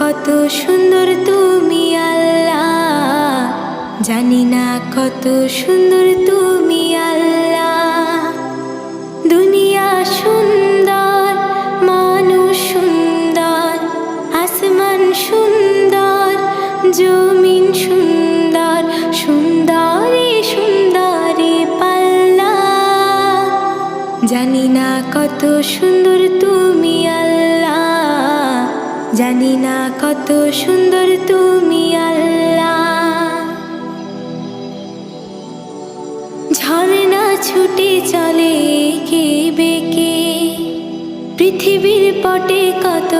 কত সুন্দর তুমি আল্লাহ, জানি না কত সুন্দর তুমি আল্লাহ। দুনিয়া সুন্দর, মানুষ সুন্দর, আসমান সুন্দর, জমিন সুন্দর, সুন্দরী সুন্দরী পাল্লা। জানি না কত সুন্দর তুমি আল্লাহ, জানি না কত সুন্দর তুমি আল্লাহ। ঝর্ণা ছুটে চলে এঁকে বেঁকে, পৃথিবীর পটে কত